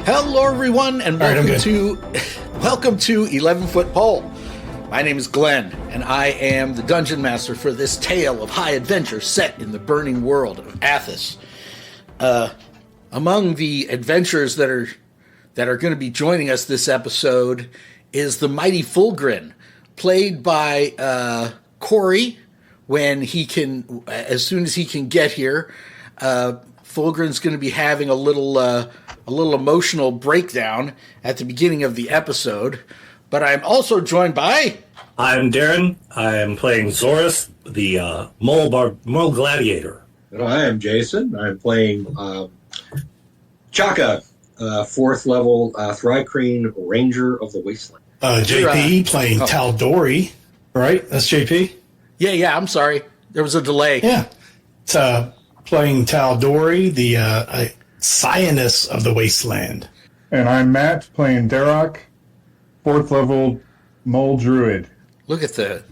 Hello, everyone, and welcome to 11-Foot Pole. My name is Glenn, and I am the Dungeon Master for this tale of high adventure set in the burning world of Athos. Among the adventurers that are going to be joining us this episode is the mighty Fulgrin, played by Corey. When he can, as soon as he can get here, Fulgrin's going to be having a little emotional breakdown at the beginning of the episode. But I'm also joined by... I'm Darren. I am playing Zorus, the mole gladiator. And I am Jason. I'm playing Chaka, 4th level Thrycreen Ranger of the Wasteland. JP playing Taldori, right? That's JP? Yeah, I'm sorry. There was a delay. Yeah. It's playing Taldori, the Scionist of the Wasteland. And I'm Matt, playing Darok, 4th level Mole Druid. Look at the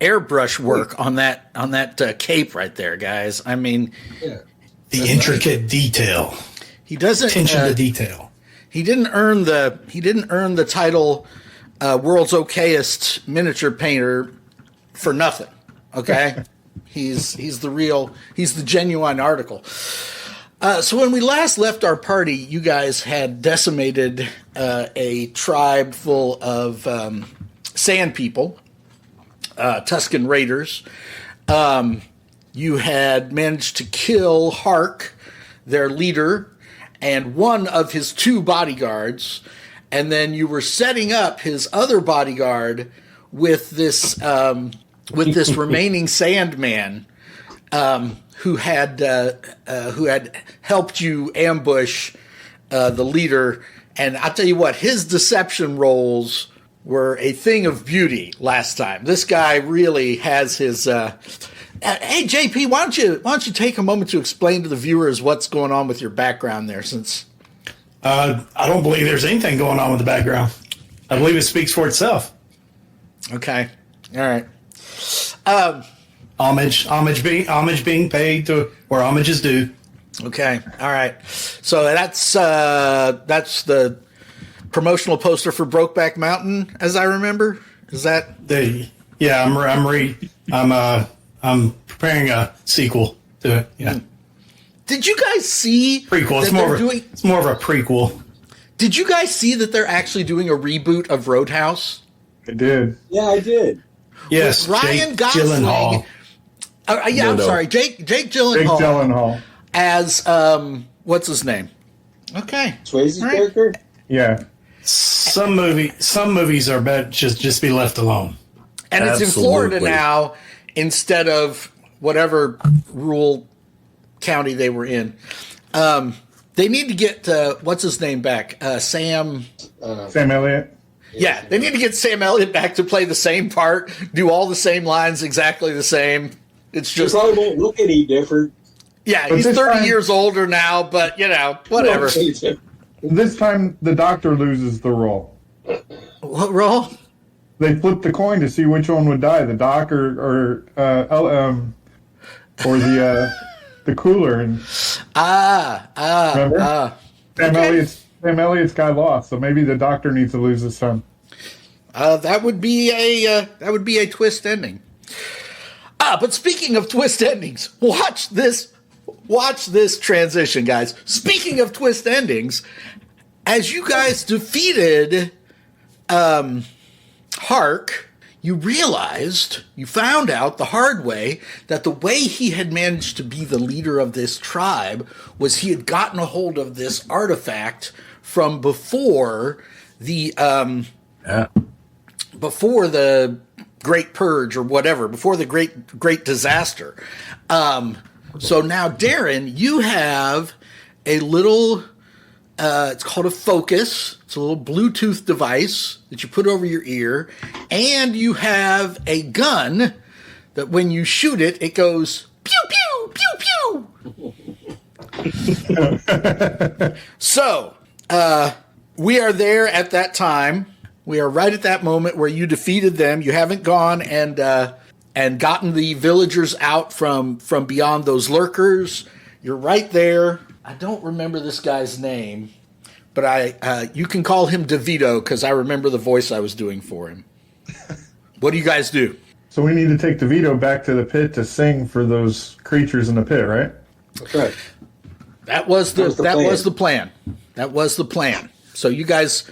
airbrush work on that cape right there, guys. I mean, the intricate detail. He doesn't attention to detail. He didn't earn the title world's okayest miniature painter for nothing. Okay. He's the genuine article. So when we last left our party, you guys had decimated a tribe full of sand people, Tuscan raiders. You had managed to kill Hark, their leader, and one of his 2 bodyguards, and then you were setting up his other bodyguard with this remaining Sandman, who had helped you ambush the leader. And I'll tell you what, his deception rolls were a thing of beauty last time. This guy really has his. Hey JP, why don't you take a moment to explain to the viewers what's going on with your background there? Since I don't believe there's anything going on with the background. I believe it speaks for itself. Okay, all right. Homage being paid to where homage is due. Okay, all right. So that's the promotional poster for Brokeback Mountain, as I remember. Is that Yeah, I'm preparing a sequel to it. Yeah. Did you guys see prequel? It's more of a prequel. Did you guys see that they're actually doing a reboot of Roadhouse? I did. Yeah, I did. Yes, with Ryan Gosling. Gyllenhaal. I'm sorry, Jake Gyllenhaal. Jake Gyllenhaal. As what's his name? Okay, Swayze's right. character. Yeah. Some movies are better just be left alone. And Absolutely. It's in Florida now instead of whatever rural county they were in. They need to get what's his name back? Sam Elliott. Yeah, they need to get Sam Elliott back to play the same part, do all the same lines, exactly the same. It's just probably won't look any different. Yeah, but he's 30 years older now, but whatever. This time the doctor loses the role. What role? They flip the coin to see which one would die, the doc or the cooler. And remember? Sam Elliott's guy lost, so maybe the doctor needs to lose this time. That would be a twist ending. But speaking of twist endings, watch this transition, guys. Speaking of twist endings, as you guys defeated Hark, you found out the hard way that the way he had managed to be the leader of this tribe was he had gotten a hold of this artifact from before the Great Purge or whatever, before the great disaster. So now, Darren, you have a little, it's called a focus. It's a little Bluetooth device that you put over your ear, and you have a gun that when you shoot it, it goes pew, pew, pew, pew. So, we are there at that time. We are right at that moment where you defeated them. You haven't gone and gotten the villagers out from beyond those lurkers. You're right there. I don't remember this guy's name, but you can call him DeVito because I remember the voice I was doing for him. What do you guys do? So we need to take DeVito back to the pit to sing for those creatures in the pit, right? That's right. That was the plan. That was the plan. So you guys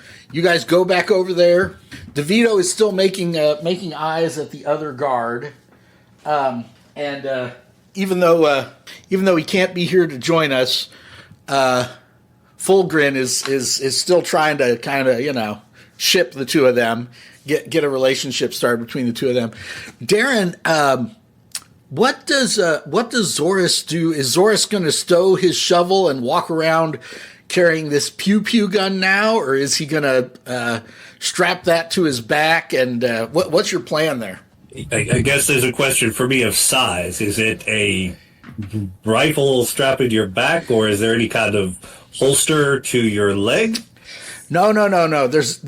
go back over there. DeVito is still making eyes at the other guard, and even though he can't be here to join us, Fulgrin is still trying to kind of ship the two of them, get a relationship started between the two of them. Darren, what does Zoris do? Is Zoris going to stow his shovel and walk around carrying this pew gun now, or is he going to strap that to his back? And what's your plan there? I guess there's a question for me of size. Is it a rifle strapped to your back, or is there any kind of holster to your leg? No. There's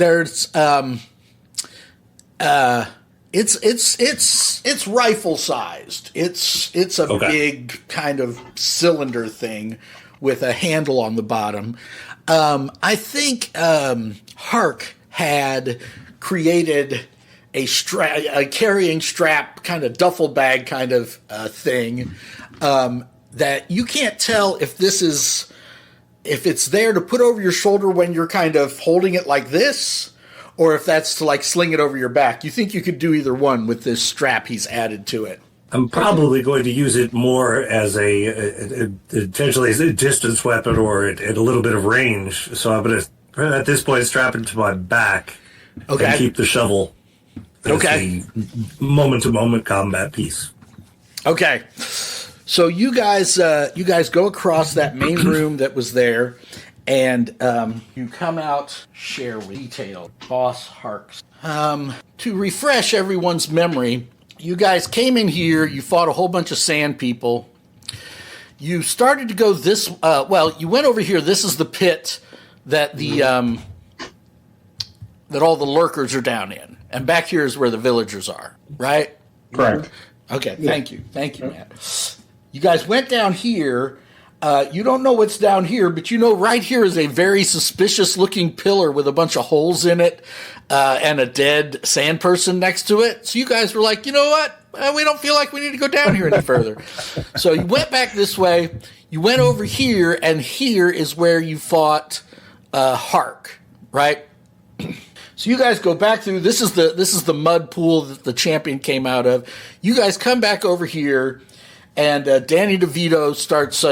it's rifle sized. It's a big kind of cylinder thing with a handle on the bottom. I think Hark had created a carrying strap kind of duffel bag kind of thing that you can't tell if it's there to put over your shoulder when you're kind of holding it like this, or if that's to like sling it over your back. You think you could do either one with this strap he's added to it? I'm probably going to use it more as potentially as a distance weapon or at a little bit of range. So I'm going to, at this point, strap it to my back and keep the shovel as the moment-to-moment combat piece. Okay. So you guys go across that main room that was there, and you come out, share with detail, Boss Harks. To refresh everyone's memory, you guys came in here, you fought a whole bunch of sand people. You started to go this, you went over here. This is the pit that that all the lurkers are down in. And back here is where the villagers are, right? Correct. Okay, thank you, Matt. You guys went down here. You don't know what's down here, but you know right here is a very suspicious-looking pillar with a bunch of holes in it and a dead sand person next to it. So you guys were like, you know what? We don't feel like we need to go down here any further. So you went back this way. You went over here, and here is where you fought Hark, right? So you guys go back through. This is the mud pool that the champion came out of. You guys come back over here, and Danny DeVito starts.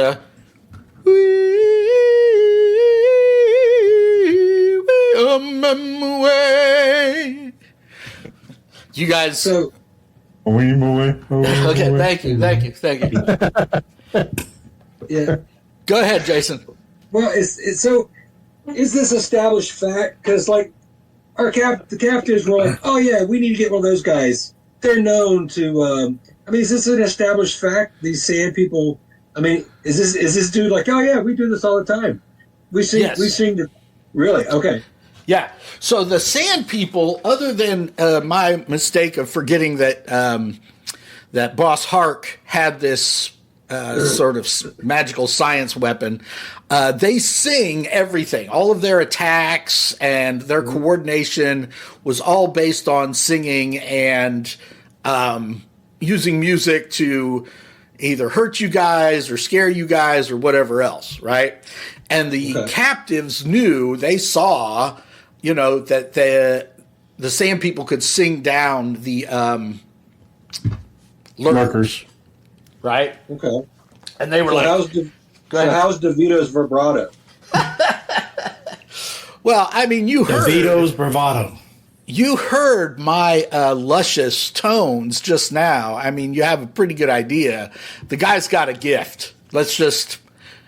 You guys. So. Okay, thank you. Yeah. Go ahead, Jason. Well, is this established fact? Because like the captives were like, oh yeah, we need to get one of those guys. They're known to. Is this an established fact? These sand people. Is this dude like, oh yeah, we do this all the time. We sing. Really? Okay. Yeah. So the sand people, other than my mistake of forgetting that that Boss Hark had this sort of magical science weapon, they sing everything. All of their attacks and their coordination was all based on singing and using music to either hurt you guys or scare you guys or whatever else, right? And the captives knew, they saw, that the sand people could sing down the lurkers, right? Okay. And they were how's DeVito's vibrato? Well, you heard DeVito's bravado. You heard my luscious tones just now. You have a pretty good idea. The guy's got a gift. Let's just,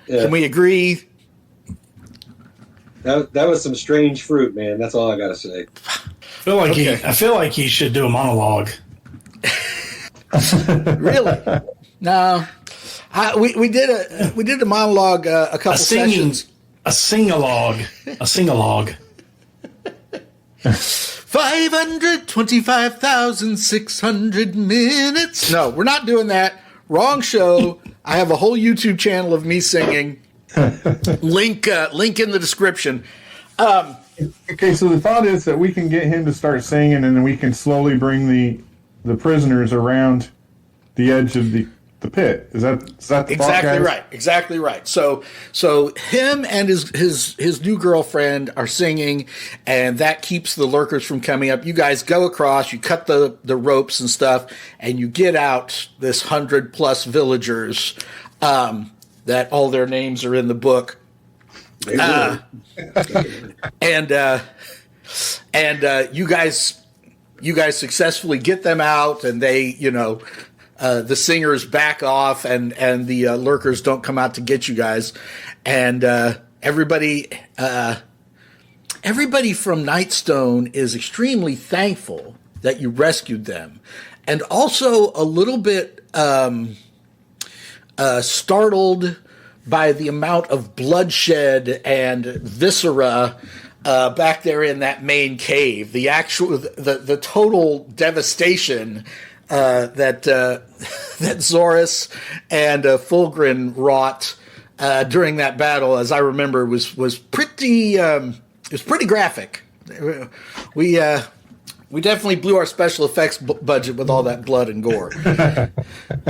can we agree? That was some strange fruit, man. That's all I got to say. I feel like he should do a monologue. Really? No. We did a monologue a couple sessions. A sing-along. 525,600 minutes. No, we're not doing that. Wrong show. I have a whole YouTube channel of me singing. Link in the description. Okay, so the thought is that we can get him to start singing, and then we can slowly bring the prisoners around the edge of the pit. Is that the thought, guys? Right? Exactly right. So him and his new girlfriend are singing, and that keeps the lurkers from coming up. You guys go across, you cut the ropes and stuff, and you get out this 100+ villagers. That all their names are in the book. And you guys successfully get them out, and they, the singers back off, and the lurkers don't come out to get you guys, and everybody from Nightstone is extremely thankful that you rescued them, and also a little bit startled by the amount of bloodshed and viscera back there in that main cave. The total devastation that Zorus and Fulgrin wrought during that battle, as I remember, was pretty graphic. We definitely blew our special effects budget with all that blood and gore.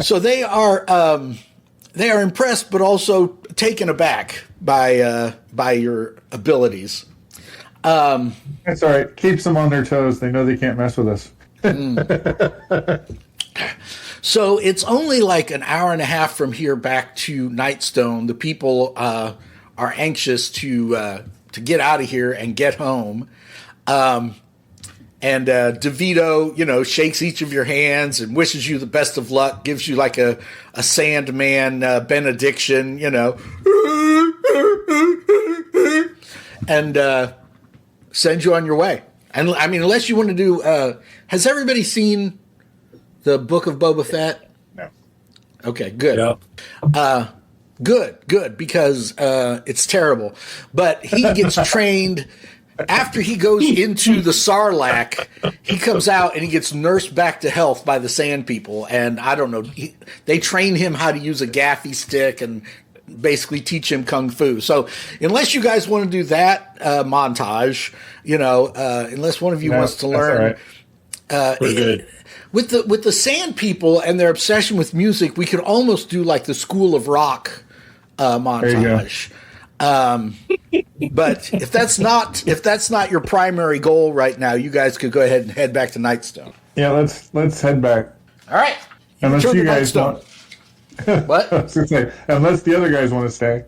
So they are impressed, but also taken aback by your abilities. That's all right. Keeps them on their toes. They know they can't mess with us. So it's only like an hour and a half from here back to Nightstone. The people are anxious to get out of here and get home. And DeVito, shakes each of your hands and wishes you the best of luck, gives you like a Sandman benediction, and sends you on your way. And I mean, unless you want to do, has everybody seen the Book of Boba Fett? No. Okay, good. Yeah. Good, because it's terrible. But he gets trained. After he goes into the Sarlacc, he comes out and he gets nursed back to health by the Sand People. And I don't know, they train him how to use a gaffy stick and basically teach him kung fu. So unless you guys want to do that montage, unless one of you wants to learn, right. We're good. With the Sand People and their obsession with music, we could almost do like the School of Rock montage. But if that's not your primary goal right now, you guys could go ahead and head back to Nightstone. Yeah, let's head back. All right. Unless you guys want. What? I was gonna say, unless the other guys want to stay.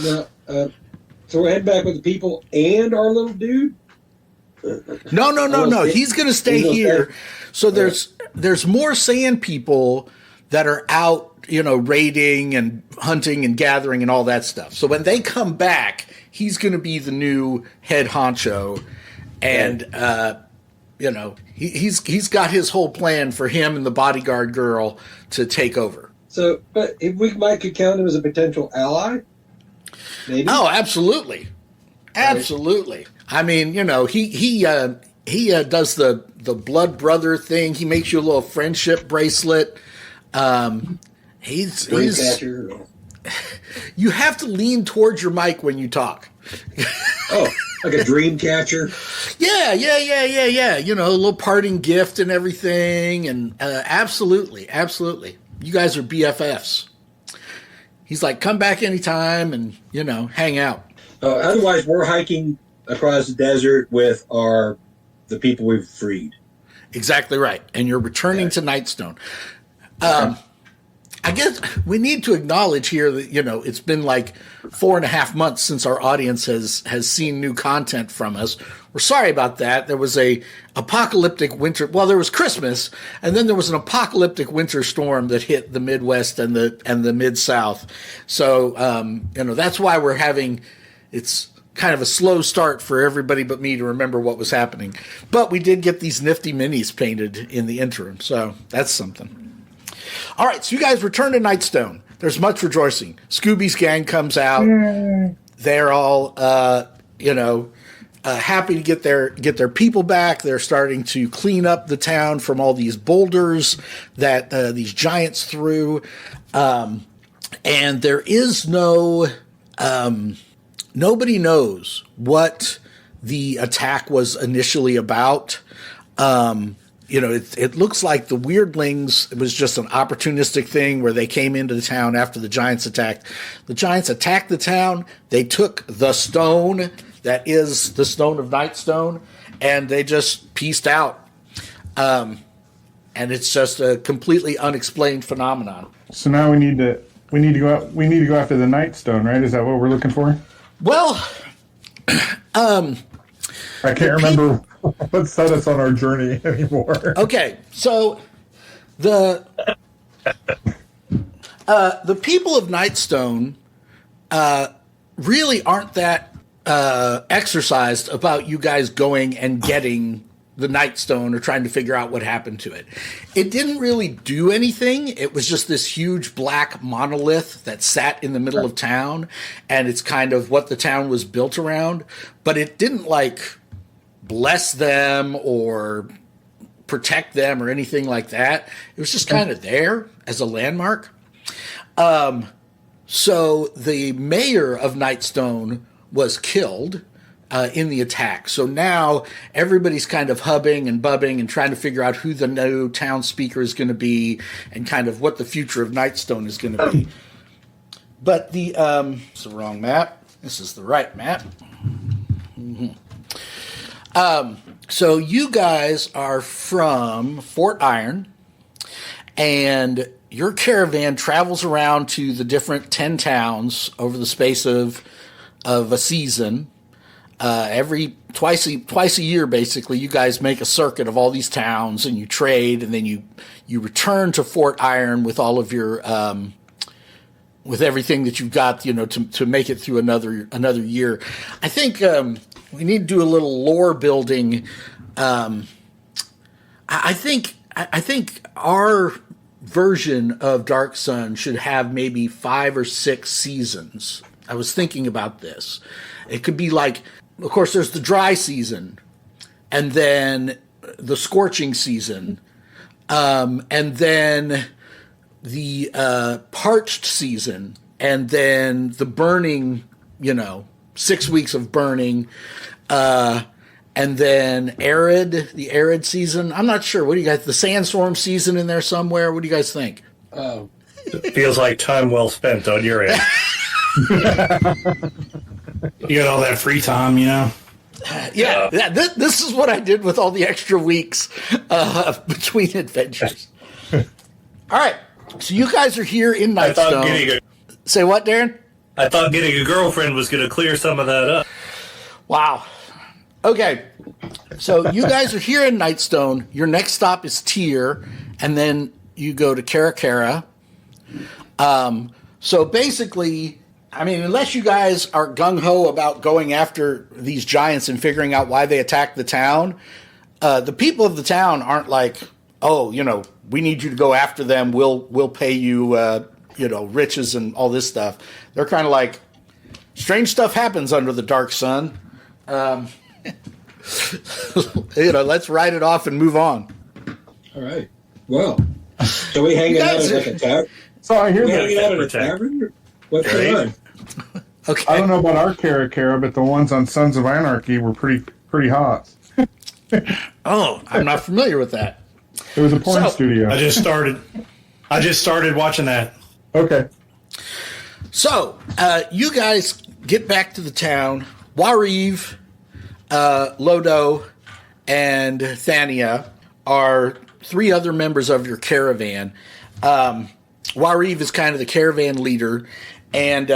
No, so we'll head back with the people and our little dude? No. He's going to stay here. So there's more Sand People that are out, raiding and hunting and gathering and all that stuff. So when they come back, he's going to be the new head honcho, and he's got his whole plan for him and the bodyguard girl to take over. So, but if we could count him as a potential ally, maybe. Oh, absolutely. I mean, he does the blood brother thing. He makes you a little friendship bracelet. He's you have to lean towards your mic when you talk. Oh, like a dream catcher. Yeah. A little parting gift and everything, and absolutely. You guys are BFFs. He's like, come back anytime and hang out. Otherwise, we're hiking across the desert with the people we've freed. Exactly right, and you're returning to Nightstone. I guess we need to acknowledge here that, it's been like 4.5 months since our audience has seen new content from us. We're sorry about that. There was a apocalyptic winter. Well, there was Christmas, and then there was an apocalyptic winter storm that hit the Midwest and the Mid-South. So, that's why we're having, it's kind of a slow start for everybody but me to remember what was happening. But we did get these nifty minis painted in the interim, so that's something. All right, so you guys return to Nightstone. There's much rejoicing. Scooby's gang comes out. They're all, happy to get their people back. They're starting to clean up the town from all these boulders that these giants threw. And there is no, nobody knows what the attack was initially about. It looks like the Weirdlings, it was just an opportunistic thing where they came into the town after the Giants attacked. The Giants attacked the town. They took the stone that is the Stone of Nightstone, and they just pieced out. And it's just a completely unexplained phenomenon. So now we need to go out. We need to go after the Nightstone, right? Is that what we're looking for? Well, I can't remember what set us on our journey anymore. Okay, so the people of Nightstone really aren't that exercised about you guys going and getting the Nightstone or trying to figure out what happened to it. It didn't really do anything. It was just this huge black monolith that sat in the middle of town, and it's kind of what the town was built around. But it didn't, like, bless them or protect them or anything like that. It was just kind of there as a landmark. So the mayor of Nightstone was killed in the attack. So now everybody's kind of hubbing and bubbing and trying to figure out who the new town speaker is going to be and kind of what the future of Nightstone is going to be. But it's the wrong map. This is the right map. Mm-hmm. So you guys are from Fort Iron, and your caravan travels around to the different 10 towns over the space of a season. Twice a year, basically, you guys make a circuit of all these towns, and you trade, and then you return to Fort Iron with all of your with everything that you've got, to make it through another year. I think we need to do a little lore building. I think our version of Dark Sun should have maybe 5 or 6 seasons. I was thinking about this. It could be like, of course, there's the dry season, and then the scorching season, and then the parched season, and then the burning, 6 weeks of burning, and then the arid season. I'm not sure. What do you guys, the sandstorm season in there somewhere? What do you guys think? It feels like time well spent on your end. You got all that free time, Yeah. This is what I did with all the extra weeks between adventures. All right. So you guys are here in Nightstone. Say what, Darren? I thought getting a girlfriend was going to clear some of that up. Wow. Okay. So you guys are here in Nightstone. Your next stop is Tyr, and then you go to Caracara. So basically, unless you guys are gung-ho about going after these giants and figuring out why they attacked the town, the people of the town aren't like, oh, we need you to go after them. We'll pay you, riches and all this stuff. They're kind of like, strange stuff happens under the dark sun. Let's write it off and move on. All right. Well, so we hanging out at like a tavern? So I hear Hanging out at a tavern? What's going on? Okay. I don't know about our Caracara, but the ones on Sons of Anarchy were pretty hot. Oh, I'm not familiar with that. It was a porn studio. I just started watching that. Okay. So, you guys get back to the town. Wariv, Lodo, and Thania are 3 other members of your caravan. Wariv is kind of the caravan leader, and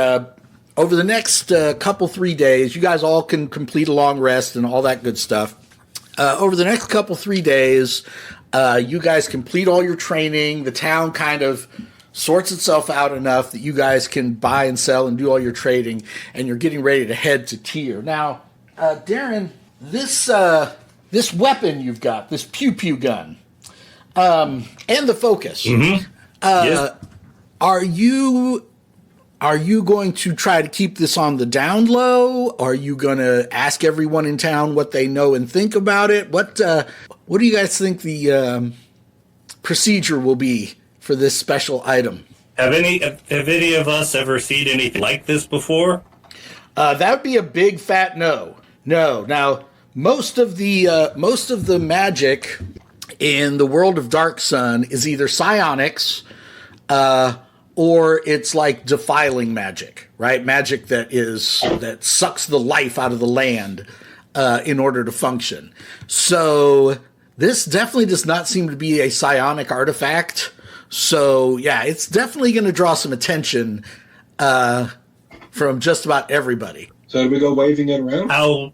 over the next 3 days, you guys all can complete a long rest and all that good stuff. Over the next 3 days, you guys complete all your training. The town kind of sorts itself out enough that you guys can buy and sell and do all your trading, and you're getting ready to head to Tyr. Now, Darren, this weapon you've got, this pew-pew gun, and the focus, Mm-hmm. Yes. Are you going to try to keep this on the down low? Are you going to ask everyone in town what they know and think about it? What do you guys think the procedure will be for this special item? Have any of us ever seen anything like this before? That would be a big fat no. No. Now, most of the magic in the world of Dark Sun is either psionics, or it's like defiling magic, right? Magic that sucks the life out of the land in order to function. So this definitely does not seem to be a psionic artifact. So yeah, it's definitely going to draw some attention from just about everybody. So do we go waving it around? How?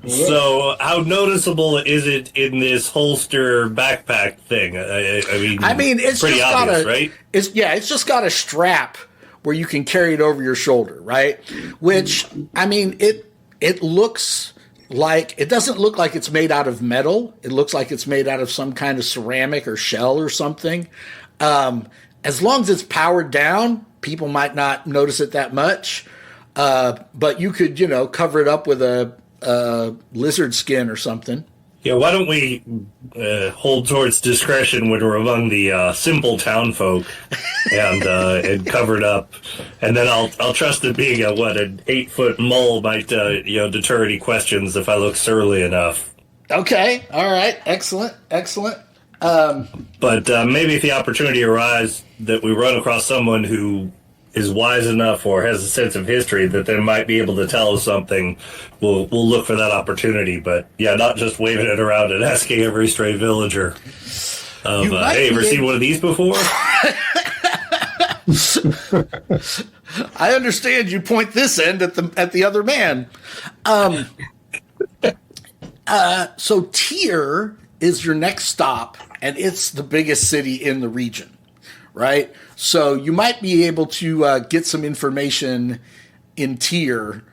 So, how noticeable is it in this holster backpack thing? I mean, it's pretty just obvious, got right? It's just got a strap where you can carry it over your shoulder, right? Which, I mean, it looks like, it doesn't look like it's made out of metal. It looks like it's made out of some kind of ceramic or shell or something. As long as it's powered down, people might not notice it that much. But you could, cover it up with a lizard skin or something. Yeah, why don't we hold towards discretion when we're among the simple town folk and cover it up, and then I'll trust that being an 8-foot mole might deter any questions if I look surly enough. Okay, all right, excellent. But maybe if the opportunity arises that we run across someone who is wise enough or has a sense of history that they might be able to tell us something, we'll look for that opportunity. But yeah, not just waving it around and asking every stray villager of, hey, ever seen one of these before? I understand you point this end at the other man. So Tyr is your next stop, and it's the biggest city in the region. Right? So you might be able to get some information in Tyr.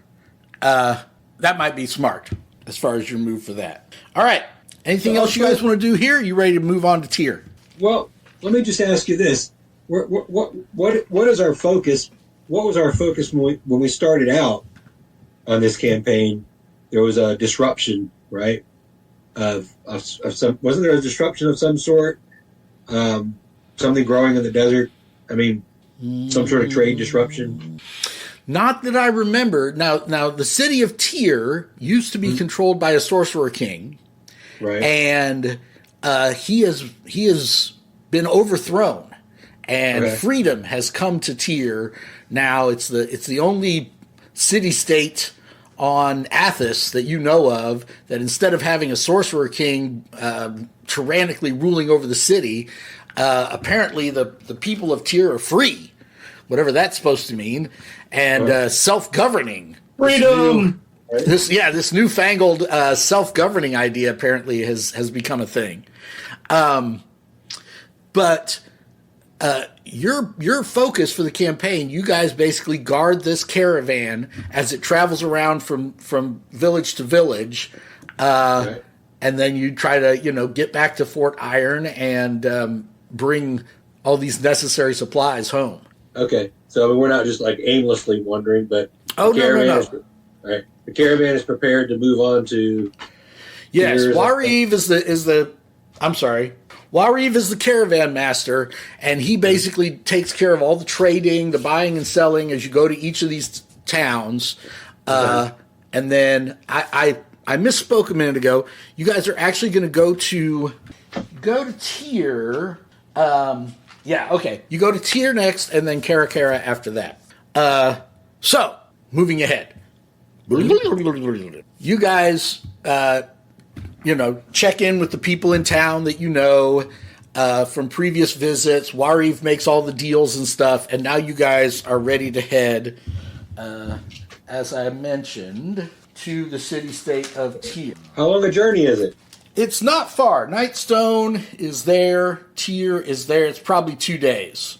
That might be smart as far as your move for that. All right. Anything else you guys want to do here? You ready to move on to Tyr? Well, let me just ask you this. What is our focus? What was our focus when we started out on this campaign? There was a disruption, right? Of some, wasn't there a disruption of some sort? Something growing in the desert? I mean, some sort of trade disruption? Not that I remember. Now the city of Tyr used to be controlled by a Sorcerer-King. Right. And he has been overthrown. And freedom has come to Tyr. Now it's the only city-state on Athos that you know of that instead of having a Sorcerer-King tyrannically ruling over the city, apparently the people of Tyr are free, whatever that's supposed to mean, and self-governing. Freedom! This newfangled self-governing idea apparently has become a thing. But your focus for the campaign, you guys basically guard this caravan as it travels around from village to village, and then you try to get back to Fort Iron and bring all these necessary supplies home. Okay, so we're not just like aimlessly wandering, but no. Right, the caravan is prepared to move on to. Yes, Wariv is the. I'm sorry. Wariv is the caravan master, and he basically takes care of all the trading, the buying and selling as you go to each of these towns. And then I misspoke a minute ago. You guys are actually going to go to Tyr. You go to Tyr next, and then Karakara after that. So, moving ahead. You guys, check in with the people in town that you know from previous visits. Wariv makes all the deals and stuff, and now you guys are ready to head, as I mentioned, to the city-state of Tyr. How long a journey is it? It's not far. Nightstone is there. Tyr is there. It's probably 2 days.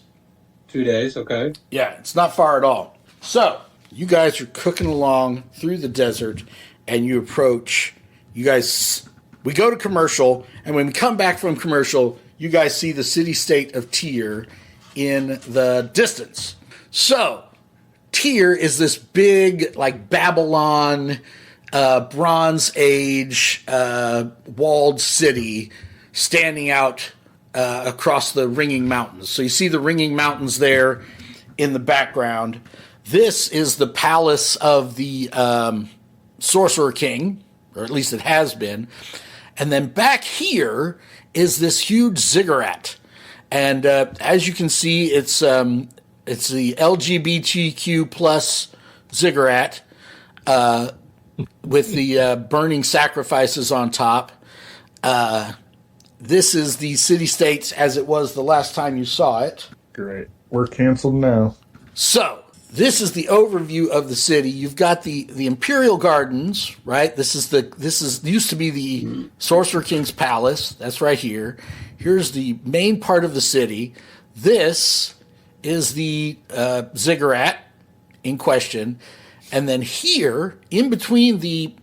2 days, okay. Yeah, it's not far at all. So, you guys are cooking along through the desert, and you approach. We go to commercial, and when we come back from commercial, you guys see the city-state of Tyr in the distance. So, Tyr is this big, like, Babylon Bronze Age walled city standing out across the Ringing Mountains. So you see the Ringing Mountains there in the background. This is the palace of the Sorcerer-King, or at least it has been. And then back here is this huge ziggurat. And as you can see, it's the LGBTQ plus ziggurat with the burning sacrifices on top. This is the city-states as it was the last time you saw it. Great. We're canceled now. So, this is the overview of the city. You've got the Imperial Gardens, right? This used to be the Sorcerer King's palace. That's right here. Here's the main part of the city. This is the ziggurat in question. And then here, in between the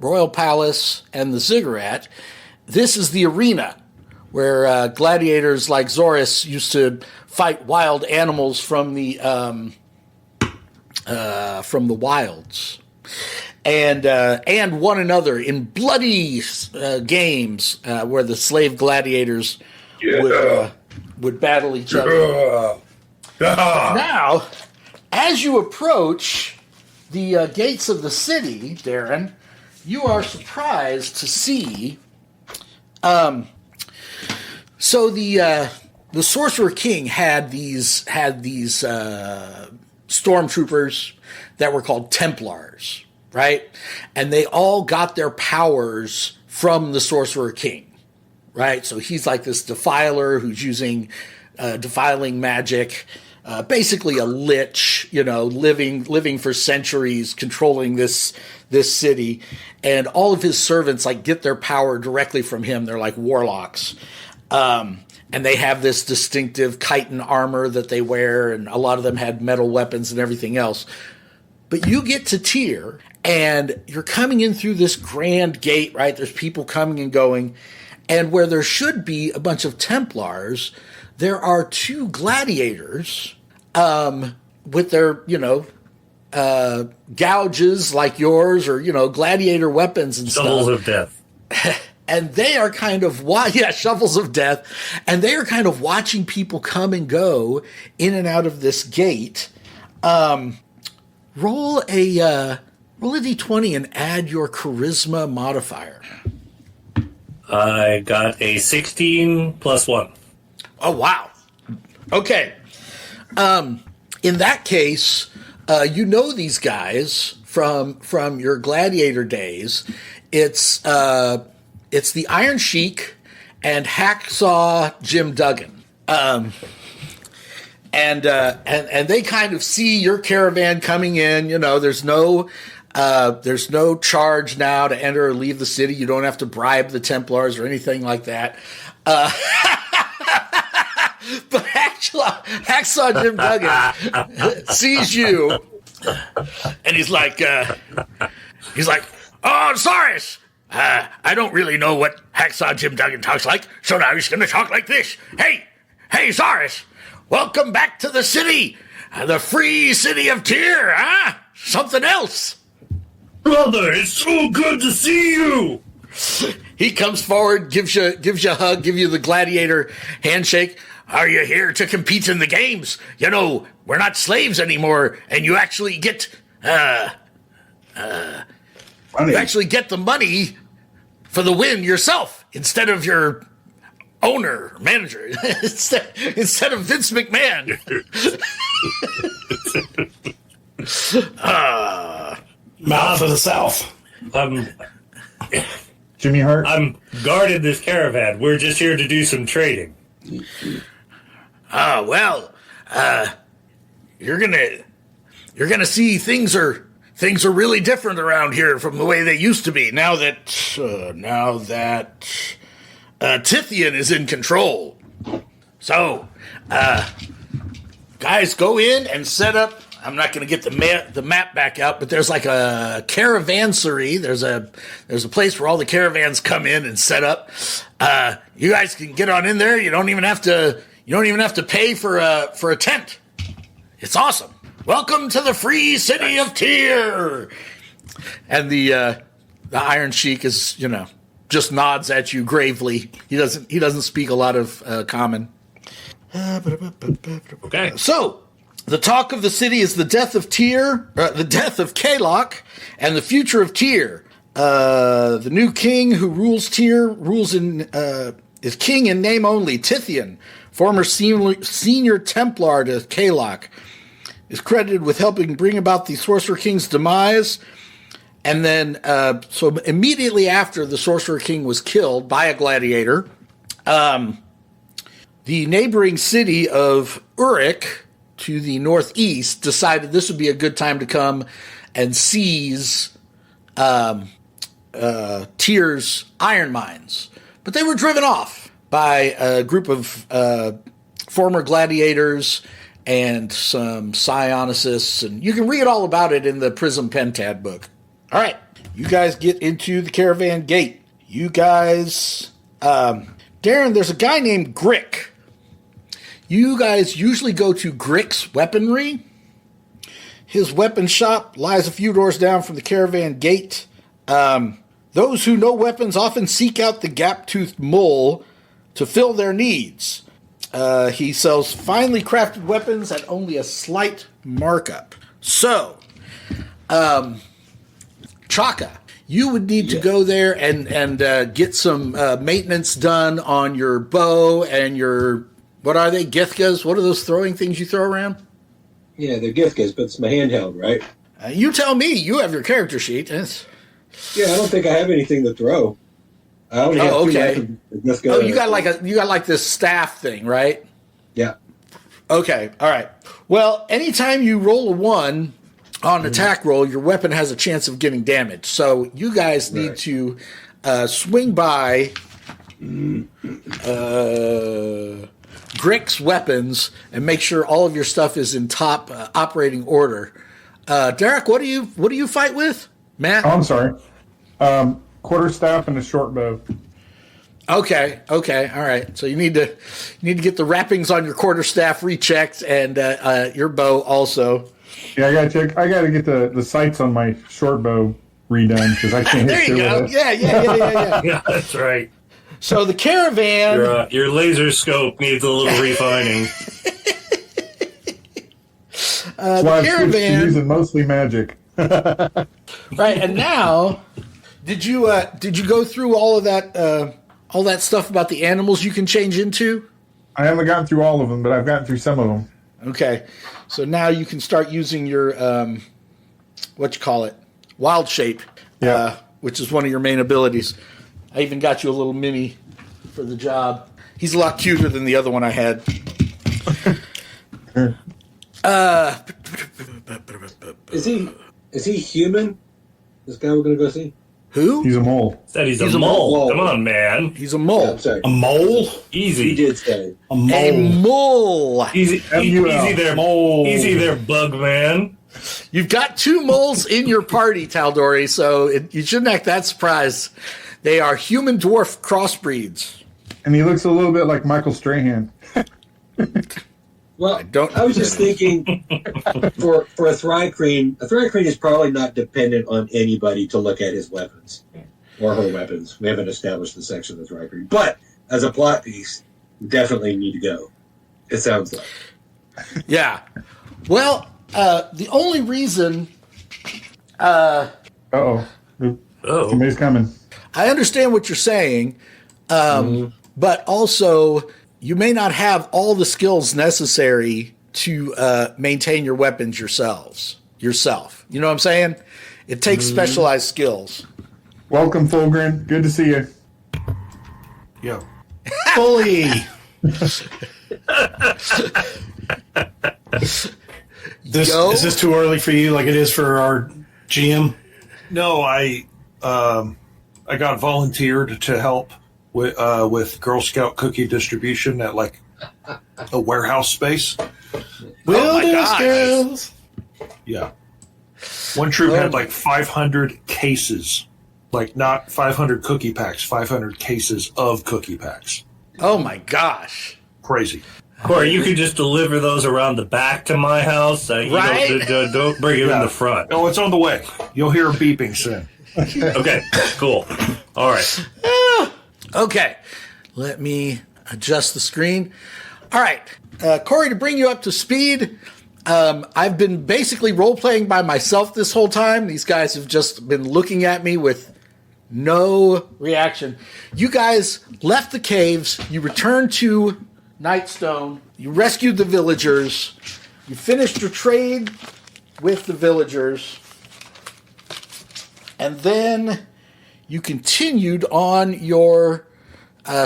royal palace and the ziggurat, this is the arena where gladiators like Zorus used to fight wild animals from the wilds, and one another in bloody games where the slave gladiators would battle each other. Now, as you approach the gates of the city, Darren, you are surprised to see. So the Sorcerer King had these stormtroopers that were called Templars, right? And they all got their powers from the Sorcerer King, right? So he's like this defiler who's using defiling magic, basically a lich, living for centuries, controlling this city, and all of his servants like get their power directly from him. They're like warlocks. And they have this distinctive chitin armor that they wear, and a lot of them had metal weapons and everything else. But you get to Tyr, and you're coming in through this grand gate, right? There's people coming and going. And where there should be a bunch of Templars, there are two gladiators with their, gouges like yours, or, gladiator weapons and Shovels stuff. of death. And they are kind of shovels of death, and they are kind of watching people come and go in and out of this gate. Roll a d20 and add your charisma modifier. I got a 16 plus 1. Oh wow! Okay. In that case, these guys from your gladiator days. It's the Iron Sheik and Hacksaw Jim Duggan. And they kind of see your caravan coming in. There's no charge now to enter or leave the city. You don't have to bribe the Templars or anything like that. But Hacksaw Jim Duggan sees you, and he's like, "Oh, sorry. I don't really know what Hacksaw Jim Duggan talks like, so now he's going to talk like this. Hey, Zaris, welcome back to the city, the free city of Tyr, huh? Something else." Brother, it's so good to see you. He comes forward, gives you a hug, gives you the gladiator handshake. "Are you here to compete in the games? We're not slaves anymore, and you actually get the money for the win yourself instead of your owner, manager, instead of Vince McMahon." Mouth of the South. Jimmy Hart. I'm guarding this caravan. We're just here to do some trading. You're gonna see things are really different around here from the way they used to be now that Tithian is in control. So, guys, go in and set up. I'm not going to get the map back out, but there's like a caravansary. There's a place where all the caravans come in and set up. You guys can get on in there. You don't even have to pay for a tent. It's awesome. Welcome to the free city of Tyr. And the The Iron Sheik is, just nods at you gravely. He doesn't speak a lot of common. Okay. So, the talk of the city is the death of the death of Kalok, and the future of Tyr. The new king who rules Tyr is king in name only. Tithian, former senior Templar to Kalok, is credited with helping bring about the Sorcerer-King's demise. And then, so immediately after the Sorcerer-King was killed by a gladiator, the neighboring city of Uruk to the northeast decided this would be a good time to come and seize Tyr's iron mines. But they were driven off by a group of former gladiators and some psionicists, and you can read all about it in the Prism Pentad book. All right, you guys get into the caravan gate. You guys, Darren, there's a guy named Grick. You guys usually go to Grick's Weaponry. His weapon shop lies a few doors down from the caravan gate. Those who know weapons often seek out the gap-toothed mole to fill their needs. He sells finely crafted weapons at only a slight markup. So, Chaka, you would need to go there and get some maintenance done on your bow and your, what are they, Githkas? What are those throwing things you throw around? Yeah, they're Githkas, but it's my handheld, right? You tell me. You have your character sheet. Yeah, I don't think I have anything to throw. I only have two weapons. Oh, you got like this staff thing, right? Yeah. Okay, all right. Well, anytime you roll a 1 on an attack roll, your weapon has a chance of getting damaged. So you guys need to swing by Grick's weapons and make sure all of your stuff is in top operating order. Derek, what do you fight with? Matt? Oh, I'm sorry. Quarterstaff and a short bow. Okay, all right. So you need to get the wrappings on your quarterstaff rechecked and your bow also. Yeah, I gotta get the sights on my short bow redone because I can't hit there you go. With it. Yeah. Yeah, that's right. So the caravan. Your laser scope needs a little refining. The caravan using mostly magic. Right, and now, did you go through all that stuff about the animals you can change into? I haven't gotten through all of them, but I've gotten through some of them. Okay, so now you can start using your wild shape, which is one of your main abilities. I even got you a little mini for the job. He's a lot cuter than the other one I had. Is he human? This guy we're gonna go see? Who? He's a mole. Said he's a mole. Come on, man. He's a mole. Yeah, I'm sorry. A mole? Easy. He did say A mole. A mole. Easy there, Mole. Easy there, bug man. You've got 2 moles in your party, Taldori, so you shouldn't act that surprised. They are human dwarf crossbreeds. And he looks a little bit like Michael Strahan. Well, I was just thinking for a Thri-Kreen is probably not dependent on anybody to look at his weapons or her weapons. We haven't established the section of the Thri-Kreen. But as a plot piece, we definitely need to go. It sounds like. Yeah. Well, the only reason... Uh-oh. Somebody's coming. I understand what you're saying, but also... you may not have all the skills necessary to maintain your weapons yourself. You know what I'm saying? It takes specialized skills. Welcome, Fulgrin. Good to see you. Yo. Fully. Is this too early for you like it is for our GM? No, I got volunteered to help with Girl Scout cookie distribution at like a warehouse space. Wilderness girls. Yeah. One troop had like 500 cases. Like not 500 cookie packs, 500 cases of cookie packs. Oh my gosh. Crazy. Corey, you could just deliver those around the back to my house. Right? Don't bring it in the front. Oh, it's on the way. You'll hear beeping soon. Okay, cool. All right. Okay, let me adjust the screen. All right, Corey, to bring you up to speed, I've been basically role-playing by myself this whole time. These guys have just been looking at me with no reaction. You guys left the caves. You returned to Nightstone. You rescued the villagers. You finished your trade with the villagers. And then you continued on your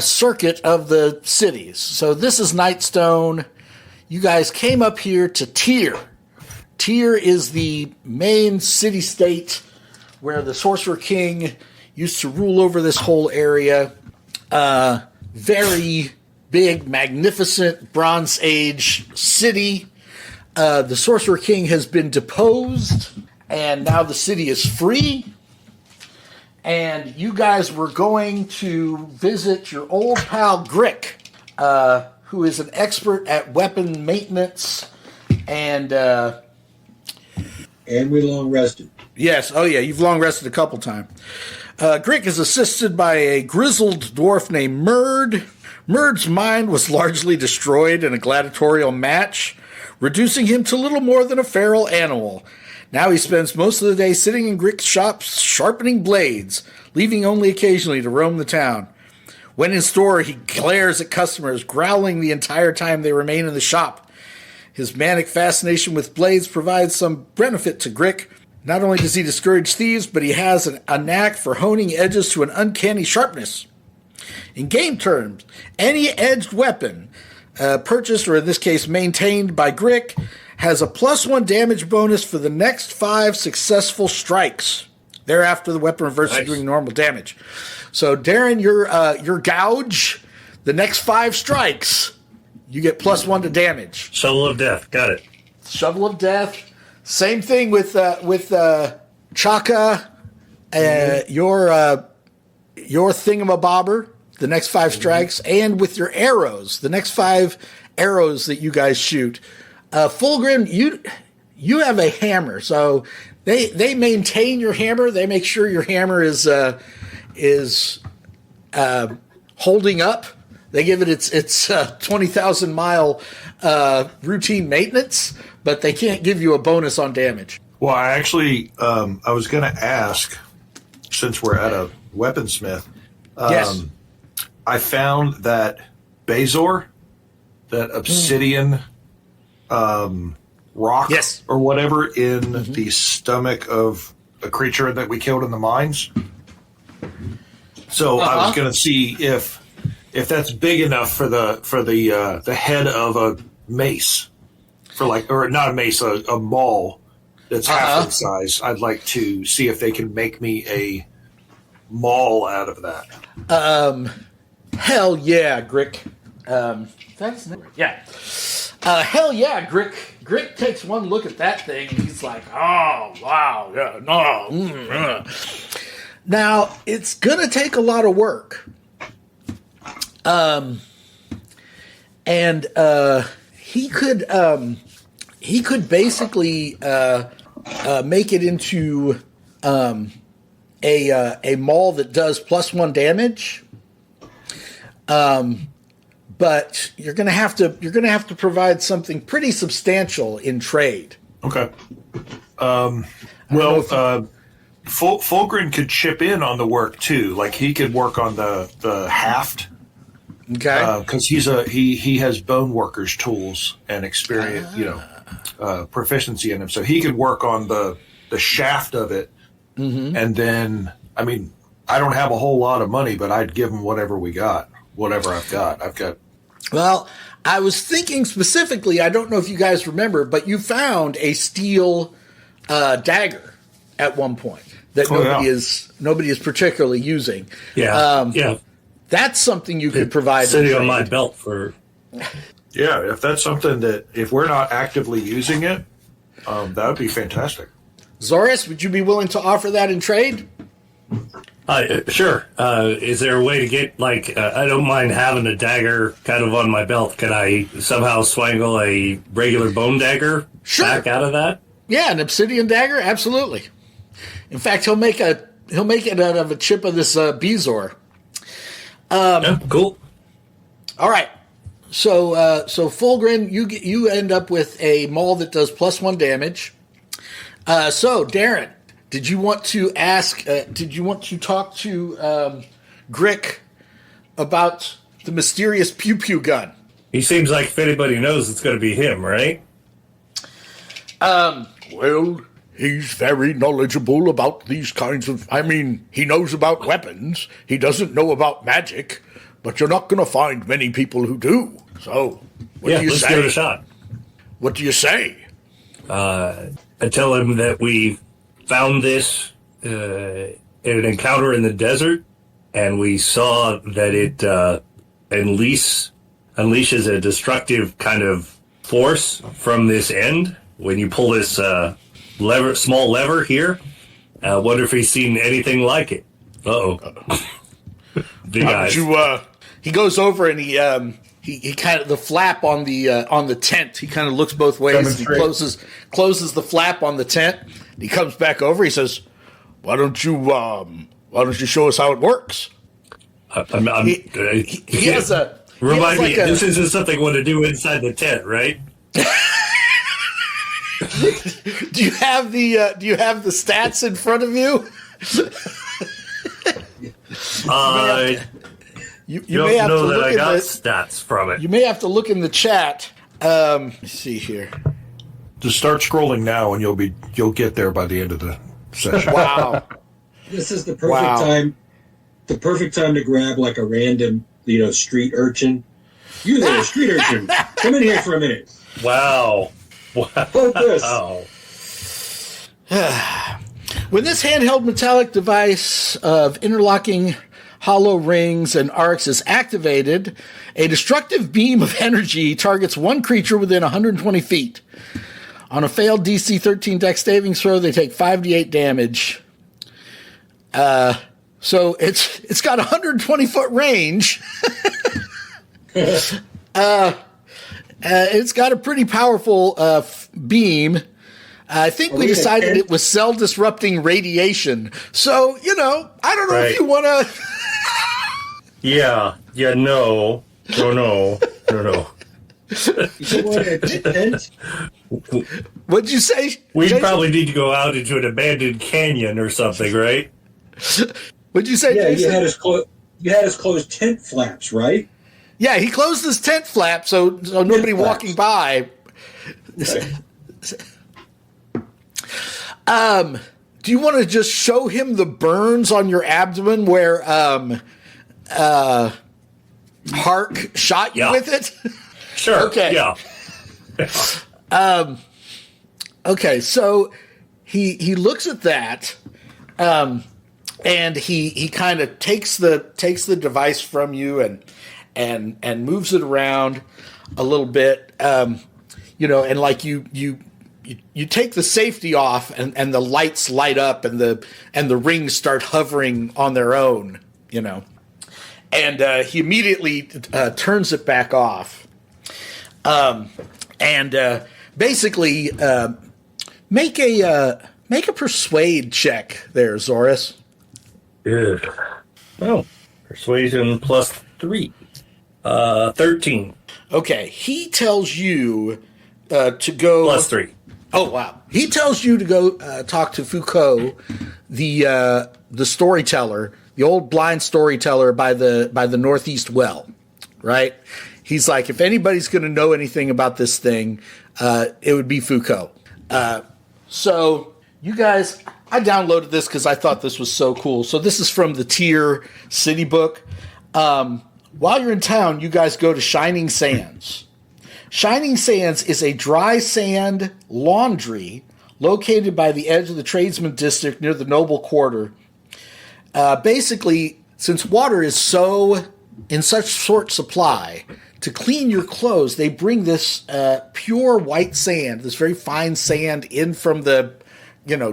circuit of the cities. So this is Nightstone. You guys came up here to Tyr. Tyr is the main city-state where the Sorcerer-King used to rule over this whole area. Very big, magnificent Bronze Age city. The Sorcerer-King has been deposed, and now the city is free. And you guys were going to visit your old pal Grick, who is an expert at weapon maintenance, and we long rested. Yes, oh yeah, you've long rested a couple times. Grick is assisted by a grizzled dwarf named Murd. Murd's mind was largely destroyed in a gladiatorial match, reducing him to little more than a feral animal. Now he spends most of the day sitting in Grick's shops, sharpening blades, leaving only occasionally to roam the town. When in store, he glares at customers, growling the entire time they remain in the shop. His manic fascination with blades provides some benefit to Grick. Not only does he discourage thieves, but he has a knack for honing edges to an uncanny sharpness. In game terms, any edged weapon purchased, or in this case maintained by Grick, has a +1 damage bonus for the next 5 successful strikes. Thereafter, the weapon reverts to doing normal damage. So, Darren, your gouge, the next 5 strikes, you get +1 to damage. Shovel of Death. Got it. Shovel of Death. Same thing with Chaka, your thingamabobber, the next 5 strikes, and with your arrows, the next 5 arrows that you guys shoot. Fulgrim, you have a hammer, so they maintain your hammer. They make sure your hammer is holding up. They give it its 20,000 mile routine maintenance, but they can't give you a bonus on damage. Well, I actually, I was going to ask, since we're at a weaponsmith, Yes. I found that Bazor, that obsidian rock Yes. or whatever in the stomach of a creature that we killed in the mines. So I was going to see if that's big enough for the head of a mace, or not a mace, a maul that's half the size. I'd like to see if they can make me a maul out of that. Hell yeah, Grick. That's yeah. Hell yeah, Grick. Grick takes one look at that thing and he's like, oh wow, yeah, no. Now it's gonna take a lot of work. He could basically make it into a maul that does +1 damage. But you're gonna have to provide something pretty substantial in trade. Okay. Fulgrim could chip in on the work too. Like he could work on the haft. Okay. Because he has bone workers tools and experience, proficiency in them. So he could work on the shaft of it. Mm-hmm. And then, I mean, I don't have a whole lot of money, but I'd give him whatever I've got. Well, I was thinking specifically, I don't know if you guys remember, but you found a steel dagger at one point that nobody is particularly using. Yeah. Yeah. That's something you could provide. Sitting on my belt for. Yeah, if that's something that, if we're not actively using it, that would be fantastic. Zoris, would you be willing to offer that in trade? Sure. Is there a way to get, I don't mind having a dagger kind of on my belt. Can I somehow swangle a regular bone dagger back out of that? Yeah, an obsidian dagger? Absolutely. In fact, he'll make a it out of a chip of this Bezoar. Yeah, cool. All right. So Fulgrin, you end up with a maul that does +1 damage. So Darren, did you want to ask? Did you want to talk to Grick about the mysterious pew pew gun? He seems like if anybody knows, it's going to be him, right? Well, he's very knowledgeable about these kinds of... I mean, he knows about weapons. He doesn't know about magic. But you're not going to find many people who do. So, what do you let's say? give it a shot. What do you say? I tell him that we found this in an encounter in the desert, and we saw that it unleashes a destructive kind of force from this end. When you pull this small lever here, I wonder if he's seen anything like it. Big eyes. He goes over and he kind of the flap on the tent. He kind of looks both ways. He closes the flap on the tent. He comes back over. He says, "Why don't you show us how it works?" He has a remind me. This isn't something I want to do inside the tent, right? Do you have the stats in front of you? You may have to look I got stats from it. You may have to look in the chat. Let's see here. Just start scrolling now, and you'll get there by the end of the session. Wow. This is the perfect time. The perfect time to grab like a random, street urchin. You there, street urchin? Come in here for a minute. Wow. Hold this. When this handheld metallic device of interlocking hollow rings and arcs is activated, a destructive beam of energy targets one creature within 120 feet. On a failed DC 13 Dex saving throw, they take 5d8 damage. So it's got 120-foot range. It's got a pretty powerful beam. I think we decided it was cell-disrupting radiation. So, I don't know if you want to... No. What'd you say? We Jason? probably need to go out into an abandoned canyon or something, right? What'd you say, Yeah, Jason? you had us close tent flaps, right? Yeah, he closed his tent flap so nobody walking by. Do you want to just show him the burns on your abdomen where Hark shot you with it? Sure. Okay. Yeah. Okay, so he looks at that, and he kind of takes the device from you and moves it around a little bit, and like you take the safety off and the lights light up and the rings start hovering on their own, and he immediately turns it back off, and basically make a persuade check there, Zorus. Good. Well, persuasion +3. 13. Okay, he tells you to go +3. Oh wow! He tells you to go talk to Foucault, the storyteller, the old blind storyteller by the northeast well, right? He's like, if anybody's going to know anything about this thing, it would be Foucault. So you guys, I downloaded this because I thought this was so cool. So this is from the Tier City book. While you're in town, you guys go to Shining Sands. Shining Sands is a dry sand laundry located by the edge of the tradesman district near the Noble Quarter. Basically, since water is in such short supply, to clean your clothes, they bring this pure white sand, this very fine sand, in from the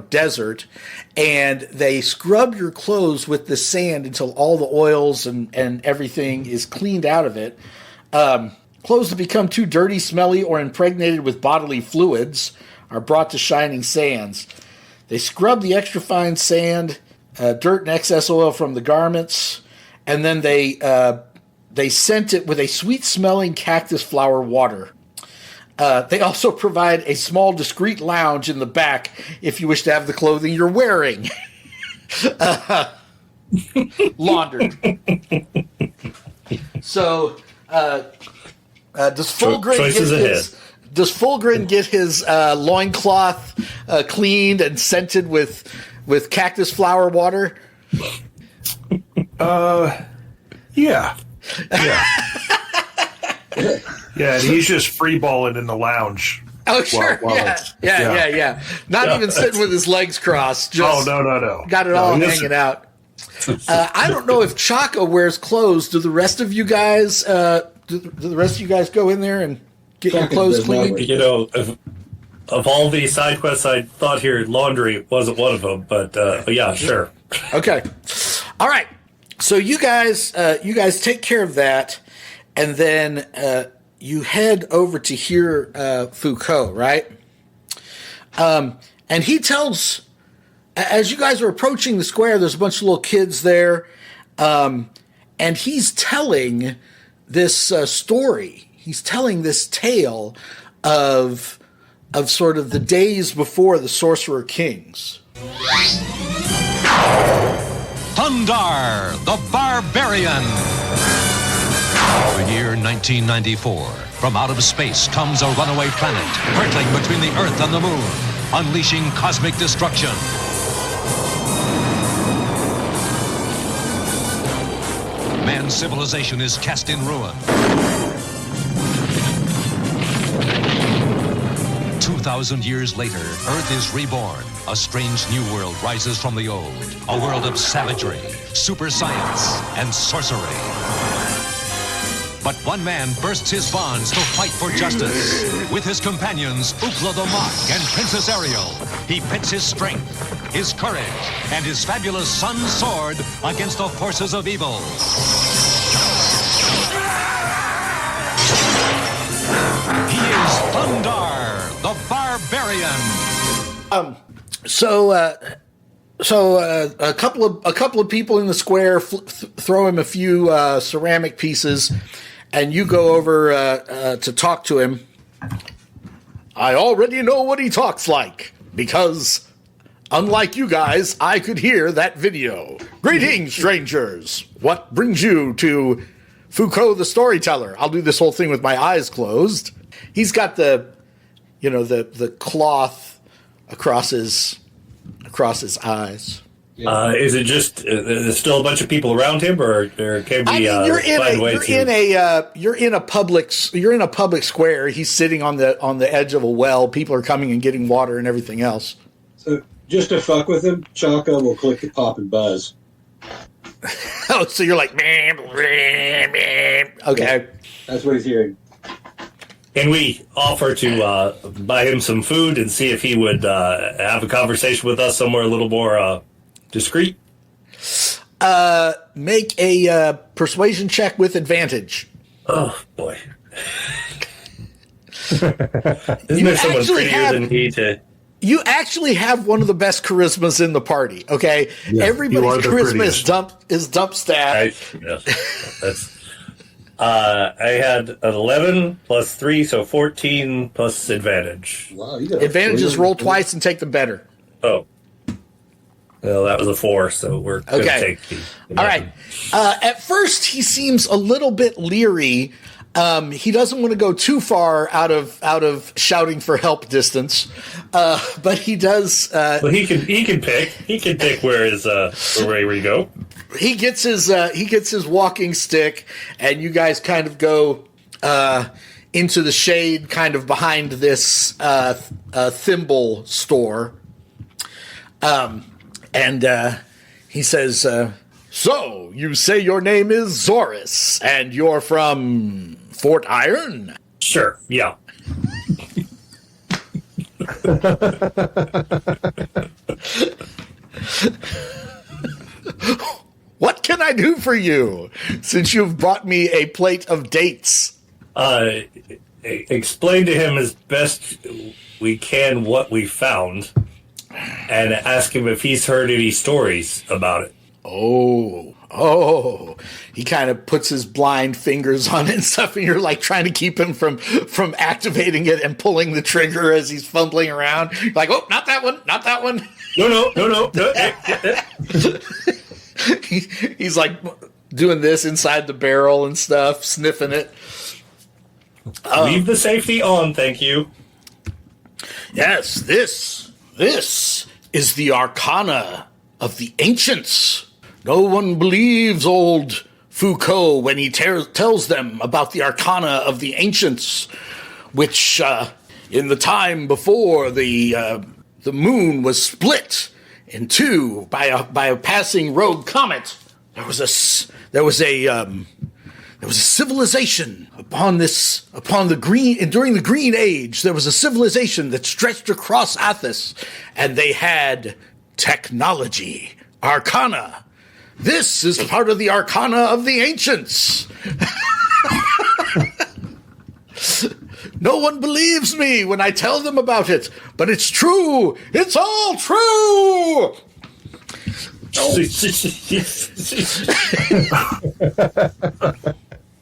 desert, and they scrub your clothes with the sand until all the oils and everything is cleaned out of it. Clothes that become too dirty, smelly, or impregnated with bodily fluids are brought to Shining Sands. They scrub the extra fine sand dirt and excess oil from the garments, and then they scent it with a sweet-smelling cactus flower water. They also provide a small, discreet lounge in the back if you wish to have the clothing you're wearing laundered. So, does Fulgrin get his loincloth cleaned and scented with cactus flower water? Yeah. Yeah, and he's just freeballing in the lounge. Oh, sure. Yeah. Not even sitting with his legs crossed. Just no. Got it all hanging out. I don't know if Chaka wears clothes. Do the rest of you guys? Do the rest of you guys go in there and get your clothes clean? You know, of all the side quests I thought here, laundry wasn't one of them. But yeah, sure. Okay. All right. So you guys take care of that, and then you head over to hear Foucault, right? And he tells, as you guys are approaching the square, there's a bunch of little kids there, and he's telling this story. He's telling this tale of sort of the days before the Sorcerer-Kings. Thundar, the Barbarian. The year 1994. From out of space comes a runaway planet, hurtling between the Earth and the Moon, unleashing cosmic destruction. Man's civilization is cast in ruin. 2,000 years later, Earth is reborn. A strange new world rises from the old. A world of savagery, super science, and sorcery. But one man bursts his bonds to fight for justice. With his companions, Ukla the Mock and Princess Ariel, he pits his strength, his courage, and his fabulous sun's sword against the forces of evil. He is Thundar, the Barbarian. So a couple of people in the square throw him a few ceramic pieces, and you go over to talk to him. I already know what he talks like, because unlike you guys, I could hear that video. Greetings, strangers. What brings you to Foucault the Storyteller? I'll do this whole thing with my eyes closed. He's got the cloth across his eyes. Is it just there's still a bunch of people around him, or can we you're in a public square. He's sitting on the edge of a well. People are coming and getting water and everything else. So just to fuck with him, Chaka will click the pop and buzz. Oh, so you're like, okay. Yeah, that's what he's hearing. Can we offer to buy him some food and see if he would have a conversation with us somewhere a little more discreet? Make a persuasion check with advantage. Oh, boy. Isn't there someone prettier than me to... You actually have one of the best charismas in the party, okay? Yeah, everybody's charisma is dump stat. I had an 11 plus 3, so 14 plus advantage. Wow, you got advantages roll twice and take the better. Oh. Well, that was a 4, so we're going to take the All right. At first, he seems a little bit leery. He doesn't want to go too far out of shouting for help distance, but he does. Well, he can pick. He can pick where we go. He gets his walking stick, and you guys kind of go into the shade, kind of behind this thimble store. And he says, "So you say your name is Zoris, and you're from Fort Iron?" Sure. Yeah. What can I do for you, since you've brought me a plate of dates? Explain to him as best we can what we found. and ask him if he's heard any stories about it. Oh, he kind of puts his blind fingers on it and stuff, and you're like trying to keep him from activating it and pulling the trigger as he's fumbling around. You're like, oh, not that one, not that one. No. He's like doing this inside the barrel and stuff, sniffing it. Leave the safety on, thank you. Yes, this is the arcana of the ancients. No one believes old Foucault when he tells them about the arcana of the ancients, which in the time before the moon was split in two by a passing rogue comet, there was a civilization during the Green Age. There was a civilization that stretched across Athos, and they had technology, arcana. This is part of the arcana of the ancients. No one believes me when I tell them about it, but it's true. It's all true.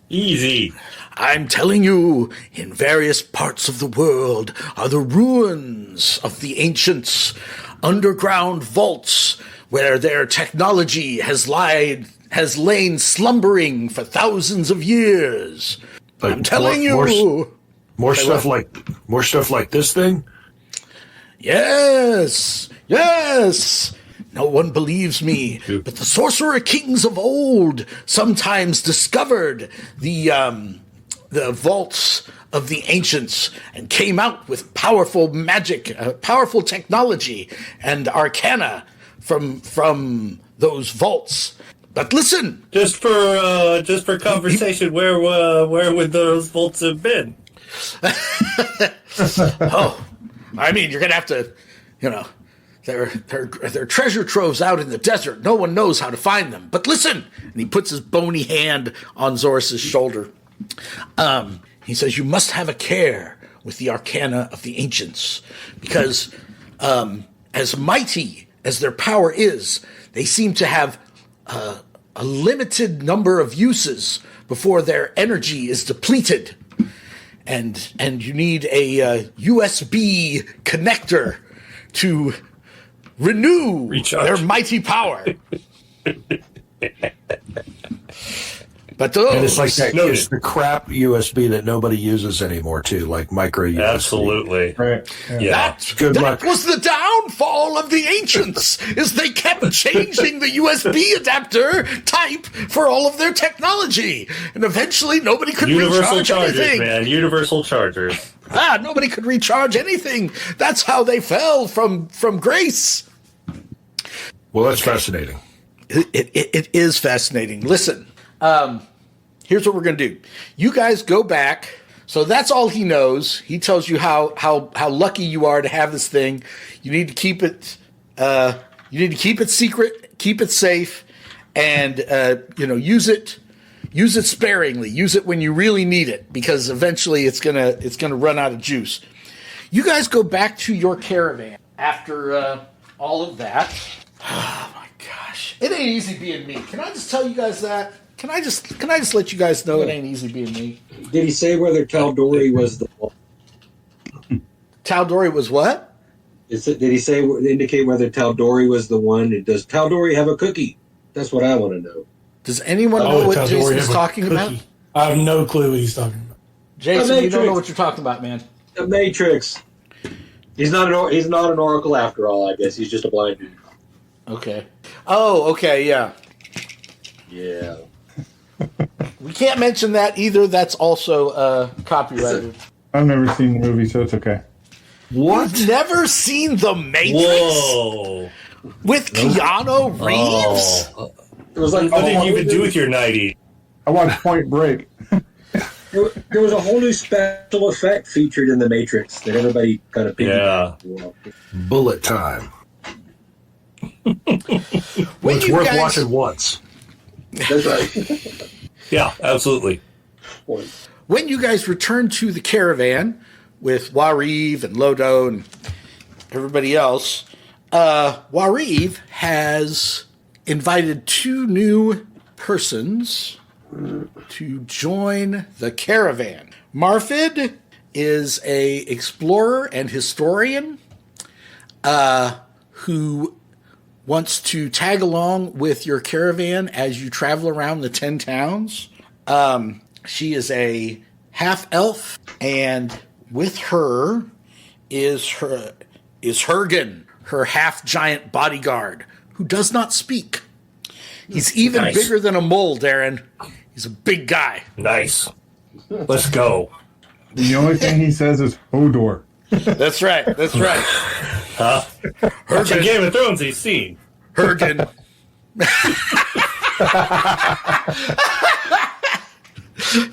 Easy. I'm telling you, in various parts of the world are the ruins of the ancients, underground vaults where their technology has lain slumbering for thousands of years. Like I'm telling you. More stuff like this thing? Yes. No one believes me, but the Sorcerer-Kings of old sometimes discovered the vaults of the ancients and came out with powerful magic, powerful technology and arcana from those vaults. But listen, just for conversation, where would those vaults have been? Oh, I mean, you're gonna have to, They're treasure troves out in the desert. No one knows how to find them. But listen, and he puts his bony hand on Zoris's shoulder. He says, you must have a care with the arcana of the ancients, because as mighty as their power is, they seem to have a limited number of uses before their energy is depleted. And you need a USB connector to renew their mighty power. But those, and it's like that, it's the crap USB that nobody uses anymore, too, like micro USB. Absolutely. Right. Yeah. That was the downfall of the ancients, is they kept changing the USB adapter type for all of their technology. And eventually nobody could recharge anything. Man. Universal chargers. Nobody could recharge anything. That's how they fell from grace. Well, that's fascinating. It is fascinating. Listen, here's what we're going to do. You guys go back. So that's all he knows. He tells you how lucky you are to have this thing. You need to keep it. You need to keep it secret, keep it safe, and use it sparingly. Use it when you really need it, because eventually it's gonna run out of juice. You guys go back to your caravan after all of that. Oh my gosh, it ain't easy being me. Can I just tell you guys that? Can I just let you guys know it ain't easy being me? Did he say whether Tal'Dorei was the one? Tal'Dorei was what? Did he indicate whether Tal'Dorei was the one? And does Tal'Dorei have a cookie? That's what I want to know. Does anyone know what Jason's talking about? I have no clue what he's talking about. Jason, you don't know what you're talking about, man. The Matrix. He's not an oracle after all, I guess. He's just a blind dude. Okay. Oh, okay, yeah. Yeah. We can't mention that either. That's also copyrighted. I've never seen the movie, so it's okay. What? You've never seen The Matrix? Whoa. With Keanu Reeves? Oh. It was like, what did you even do with your 90? I watched Point Break. There was a whole new special effect featured in The Matrix that everybody kind of Bullet time. It's worth watching once. That's right. Yeah, absolutely. When you guys return to the caravan with Wariv and Lodo and everybody else, Wariv has invited 2 new persons to join the caravan. Marfid is a explorer and historian who wants to tag along with your caravan as you travel around the 10 towns. She is a half-elf, and with her is Hergen, her half-giant bodyguard, who does not speak. He's even bigger than a mole, Darren. He's a big guy. Nice. Let's go. The only thing he says is Hodor. That's right. That's right. What's a Game of Thrones he's seen? Hergen.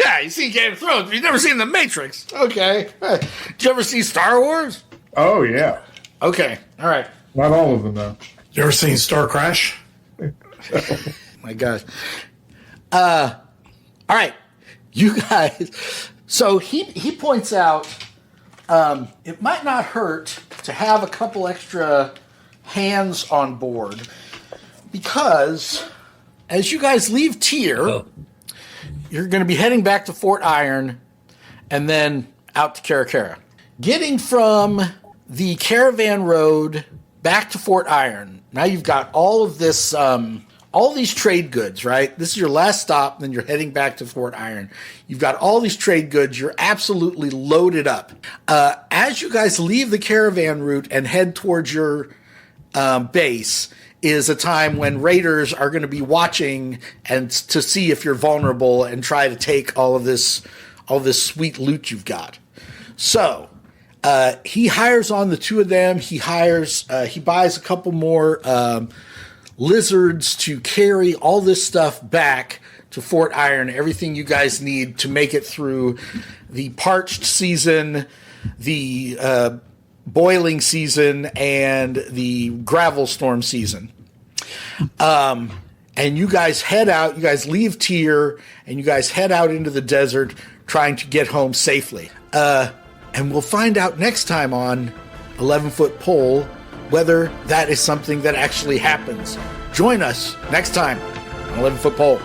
Yeah, you've seen Game of Thrones, but you've never seen The Matrix. Okay. Did you ever see Star Wars? Oh, yeah. Okay. All right. Not all of them, though. You ever seen Star Crash? My gosh. All right. You guys. So he points out it might not hurt to have a couple extra hands on board because as you guys leave Tyr, you're going to be heading back to Fort Iron and then out to Caracara. Getting from the caravan road back to Fort Iron, now you've got all of this, all these trade goods, right? This is your last stop, then you're heading back to Fort Iron. You've got all these trade goods. You're absolutely loaded up. As you guys leave the caravan route and head towards your base is a time when raiders are going to be watching and to see if you're vulnerable and try to take all this sweet loot you've got. So he hires on the 2 of them. He buys a couple more lizards to carry all this stuff back to Fort Iron, everything you guys need to make it through the parched season, the boiling season, and the gravel storm season. And you guys head out, you guys leave Tyr, and you guys head out into the desert trying to get home safely. And we'll find out next time on 11-Foot Pole whether that is something that actually happens. Join us next time on 11-Foot Pole.